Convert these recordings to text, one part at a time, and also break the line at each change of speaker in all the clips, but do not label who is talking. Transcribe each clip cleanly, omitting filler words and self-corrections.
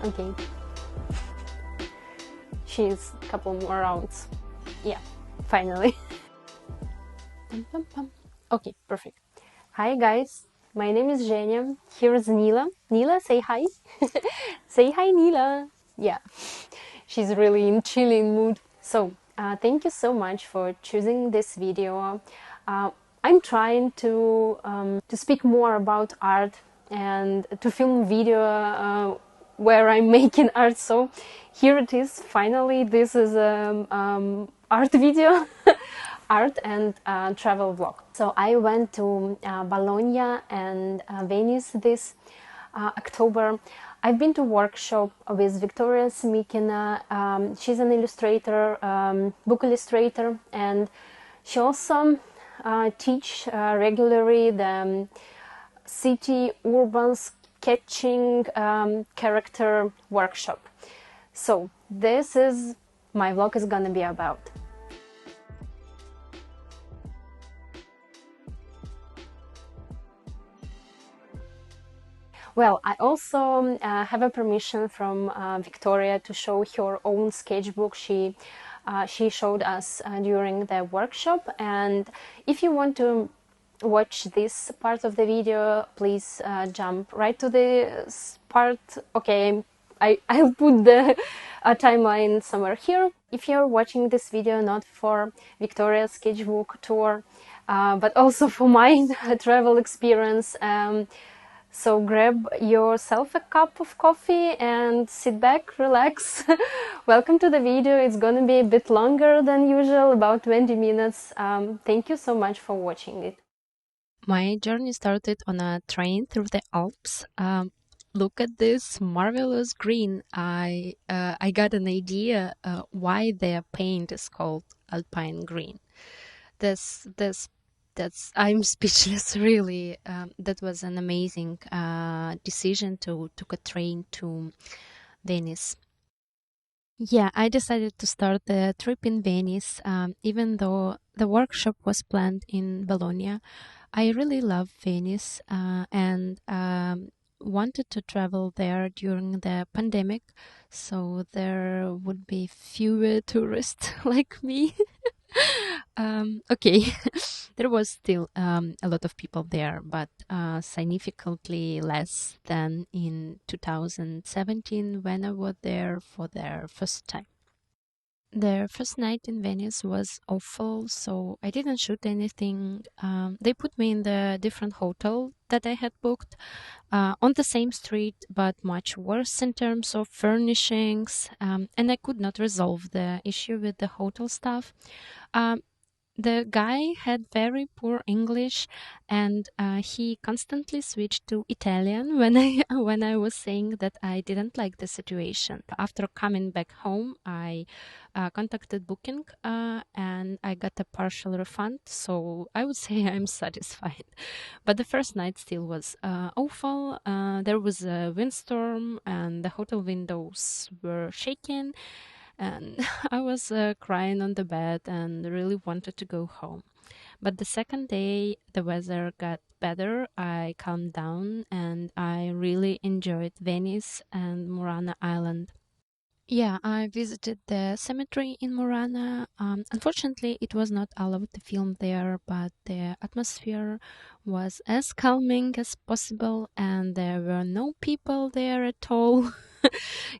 Okay. She's a couple more rounds. Yeah, finally. Okay, perfect. Hi guys, my name is Jenya. Here's Nila. Nila, say hi. Say hi, Nila. Yeah, she's really in chilling mood. So, thank you so much for choosing this video. I'm trying to speak more about art and to film video where I'm making art. So here it is. Finally, this is art video, art and travel vlog. So I went to Bologna and Venice this October. I've been to workshop with Victoria Semykina. She's an illustrator, book illustrator, and she also teach regularly the city urban sketching character workshop. So this is my vlog is gonna be about. Well, I also have a permission from Victoria to show her own sketchbook. She showed us during the workshop, and if you want to watch this part of the video, please jump right to this part. Okay, I'll put the timeline somewhere here. If you're watching this video not for Victoria's sketchbook tour, but also for my travel experience, so grab yourself a cup of coffee and sit back, relax. Welcome to the video. It's gonna be a bit longer than usual, about 20 minutes. Thank you so much for watching it. My journey started on a train through the Alps. Look at this marvelous green. I got an idea why their paint is called Alpine green. I'm speechless, really. That was an amazing decision to take a train to Venice. Yeah, I decided to start the trip in Venice, even though the workshop was planned in Bologna. I really love Venice and wanted to travel there during the pandemic, so there would be fewer tourists like me. Okay, there was still a lot of people there, but significantly less than in 2017 when I was there for the first time. The first night in Venice was awful, so I didn't shoot anything. They put me in the different hotel that I had booked on the same street, but much worse in terms of furnishings, and I could not resolve the issue with the hotel staff. The guy had very poor English, and he constantly switched to Italian when I was saying that I didn't like the situation. After coming back home, I contacted Booking and I got a partial refund, so I would say I'm satisfied. But the first night still was awful. There was a windstorm and the hotel windows were shaking, and I was crying on the bed and really wanted to go home. But the second day, the weather got better. I calmed down and I really enjoyed Venice and Murano Island. Yeah, I visited the cemetery in Murano. Unfortunately, it was not allowed to film there, but the atmosphere was as calming as possible and there were no people there at all.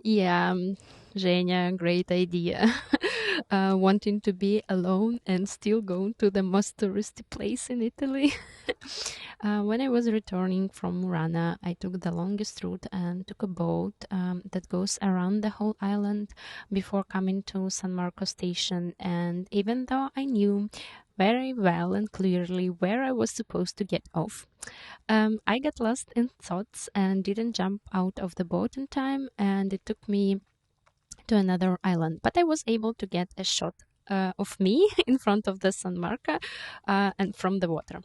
Yeah, Jenya, great idea. Wanting to be alone and still going to the most touristy place in Italy. When I was returning from Murano, I took the longest route and took a boat that goes around the whole island before coming to San Marco station. And even though I knew very well and clearly where I was supposed to get off, I got lost in thoughts and didn't jump out of the boat in time, and it took me to another island. But I was able to get a shot of me in front of the San Marco and from the water.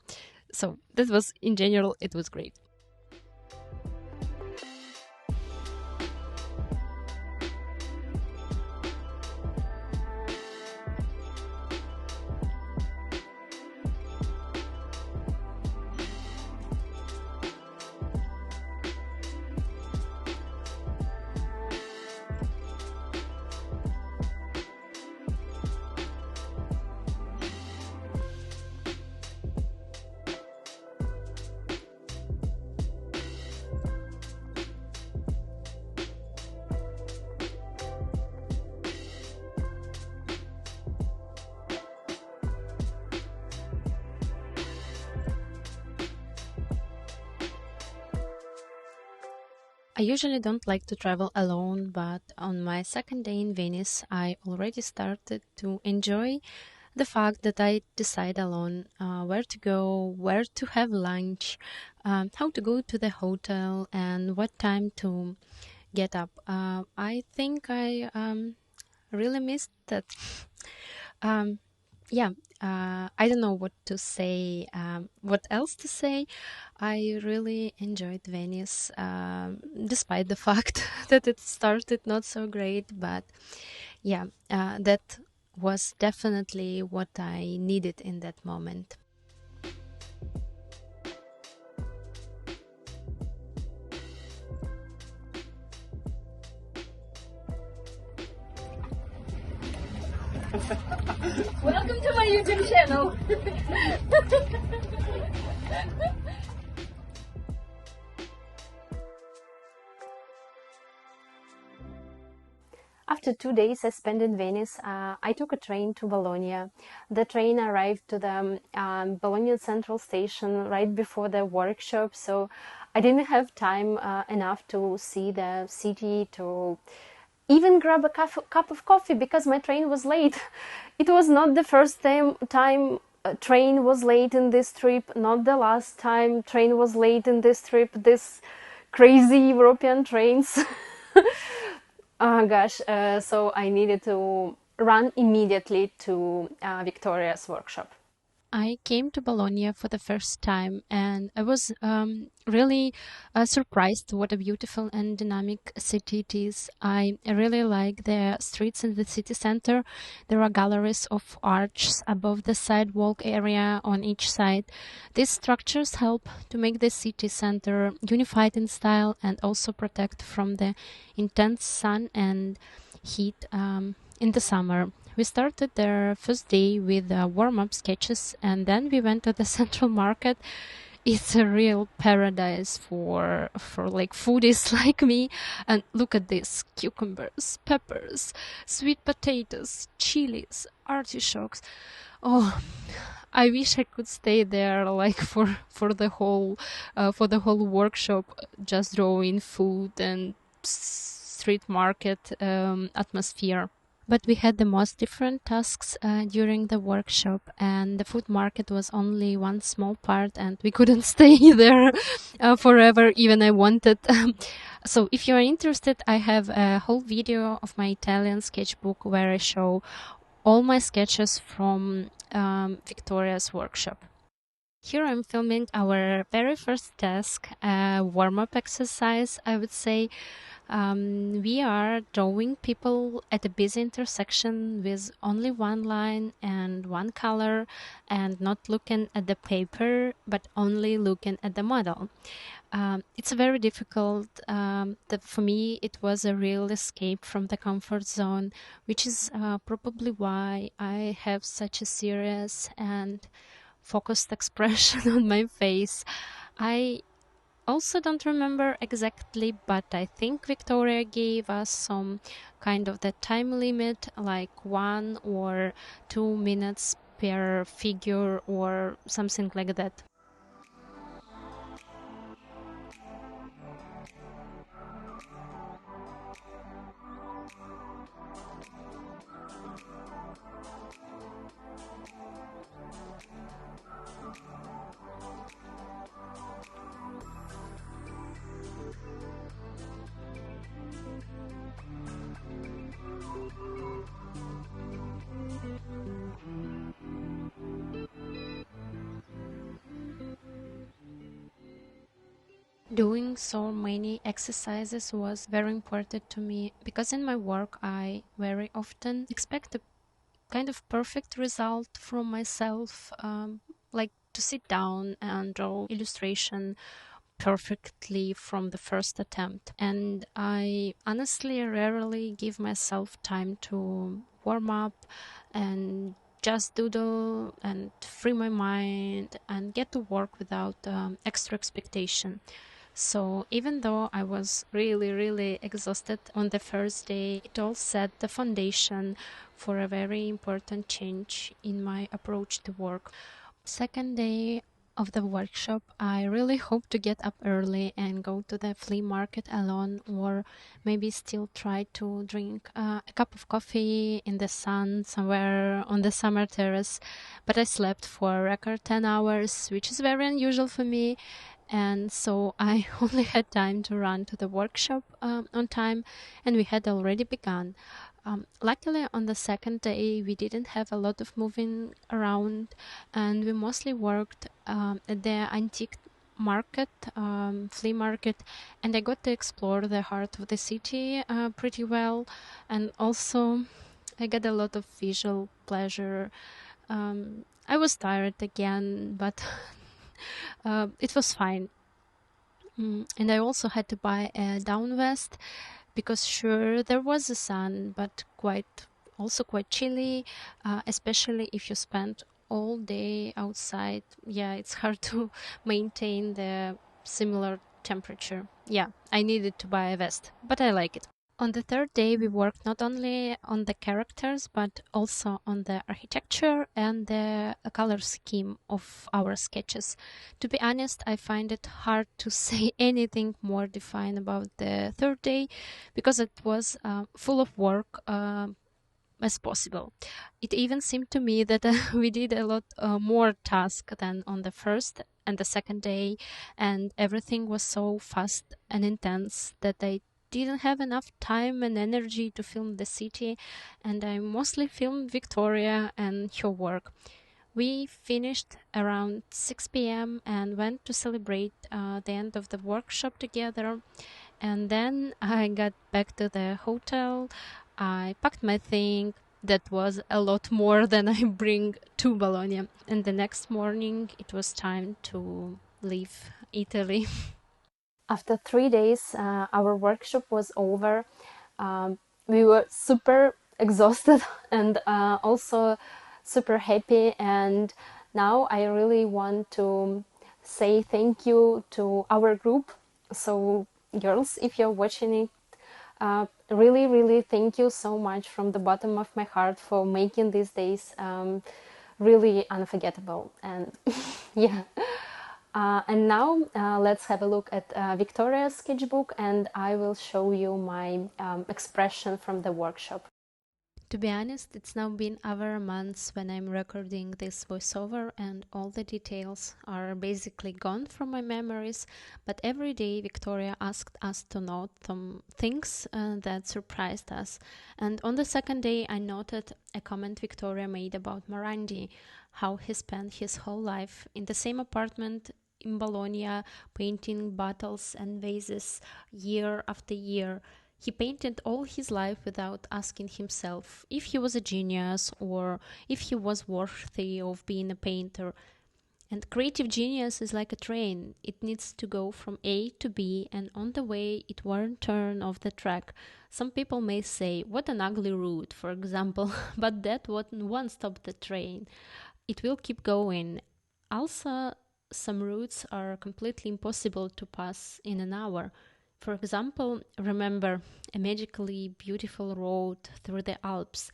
So that was, in general, it was great. I usually don't like to travel alone, but on my second day in Venice, I already started to enjoy the fact that I decide alone where to go, where to have lunch, how to go to the hotel, and what time to get up. I think I really missed that. um, yeah, I don't know what to say, what else to say. I really enjoyed Venice, despite the fact that it started not so great. But yeah, that was definitely what I needed in that moment.
Welcome to my YouTube channel. After 2 days I spent in Venice, I took a train to Bologna. The train arrived to the Bologna Central Station right before the workshop, so I didn't have time enough to see the city, to even grab a cup of coffee because my train was late. It was not the first time a train was late in this trip, not the last time train was late in this trip, this crazy European trains. Oh gosh, so I needed to run immediately to Victoria's workshop.
I came to Bologna for the first time, and I was really surprised what a beautiful and dynamic city it is. I really like the streets in the city center. There are galleries of arches above the sidewalk area on each side. These structures help to make the city center unified in style and also protect from the intense sun and heat in the summer. We started the first day with warm-up sketches, and then we went to the central market. It's a real paradise for like foodies like me. And look at this: cucumbers, peppers, sweet potatoes, chilies, artichokes. Oh, I wish I could stay there like for the whole workshop, just drawing food and street market atmosphere. But we had the most different tasks during the workshop, and the food market was only one small part, and we couldn't stay there forever, even I wanted. So if you're interested, I have a whole video of my Italian sketchbook where I show all my sketches from Victoria's workshop. Here I'm filming our very first task, a warm-up exercise, I would say. We are drawing people at a busy intersection with only one line and one color, and not looking at the paper, but only looking at the model. It's very difficult. For me, it was a real escape from the comfort zone, which is probably why I have such a serious and focused expression on my face. I also don't remember exactly, but I think Victoria gave us some kind of the time limit, like 1 or 2 minutes per figure or something like that. Doing so many exercises was very important to me because in my work I very often expect a kind of perfect result from myself, like to sit down and draw illustration perfectly from the first attempt. And I honestly rarely give myself time to warm up and just doodle and free my mind and get to work without extra expectation. So even though I was really, really exhausted on the first day, it all set the foundation for a very important change in my approach to work. Second day, of the workshop, I really hope to get up early and go to the flea market alone, or maybe still try to drink a cup of coffee in the sun somewhere on the summer terrace. But I slept for a record 10 hours, which is very unusual for me. And so I only had time to run to the workshop on time, and we had already begun. Luckily, on the second day, we didn't have a lot of moving around, and we mostly worked at the antique market, flea market, and I got to explore the heart of the city pretty well, and also I got a lot of visual pleasure. I was tired again, but it was fine. And I also had to buy a down vest because sure there was the sun, but quite chilly, especially if you spend all day outside. Yeah, it's hard to maintain the similar temperature. Yeah, I needed to buy a vest, but I like it. On the third day, we worked not only on the characters, but also on the architecture and the color scheme of our sketches. To be honest, I find it hard to say anything more defined about the third day because it was full of work as possible. It even seemed to me that we did a lot more task than on the first and the second day, and everything was so fast and intense that I didn't have enough time and energy to film the city, and I mostly filmed Victoria and her work. We finished around 6 p.m. and went to celebrate the end of the workshop together. And then I got back to the hotel. I packed my thing. That was a lot more than I bring to Bologna. And the next morning, it was time to leave Italy.
After 3 days, our workshop was over. We were super exhausted and also super happy. And now I really want to say thank you to our group. So, girls, if you're watching it, really, really thank you so much from the bottom of my heart for making these days really unforgettable. And yeah. And now let's have a look at Victoria's sketchbook, and I will show you my expression from the workshop.
To be honest, it's now been over months when I'm recording this voiceover, and all the details are basically gone from my memories. But every day, Victoria asked us to note some things that surprised us. And on the second day, I noted a comment Victoria made about Morandi, how he spent his whole life in the same apartment in Bologna, painting bottles and vases year after year. He painted all his life without asking himself if he was a genius or if he was worthy of being a painter. And creative genius is like a train. It needs to go from A to B, and on the way it won't turn off the track. Some people may say, what an ugly route, for example, but that won't stop the train. It will keep going. Also, some routes are completely impossible to pass in an hour. For example, remember a magically beautiful road through the Alps.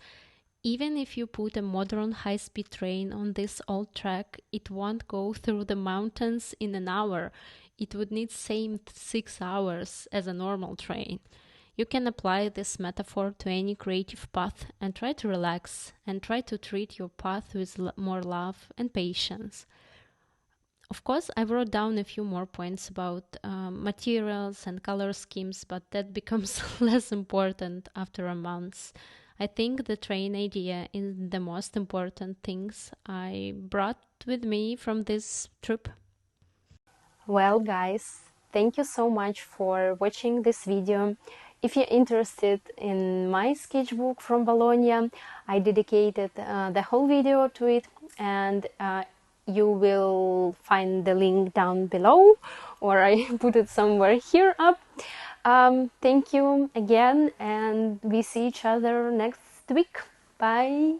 Even if you put a modern high-speed train on this old track, it won't go through the mountains in an hour. It would need same 6 hours as a normal train. You can apply this metaphor to any creative path and try to relax and try to treat your path with more love and patience. Of course, I wrote down a few more points about materials and color schemes, but that becomes less important after a month. I think the train idea is the most important things I brought with me from this trip.
Well, guys, thank you so much for watching this video. If you're interested in my sketchbook from Bologna, I dedicated the whole video to it, and you will find the link down below, or I put it somewhere here up. Thank you again, and we see each other next week. Bye!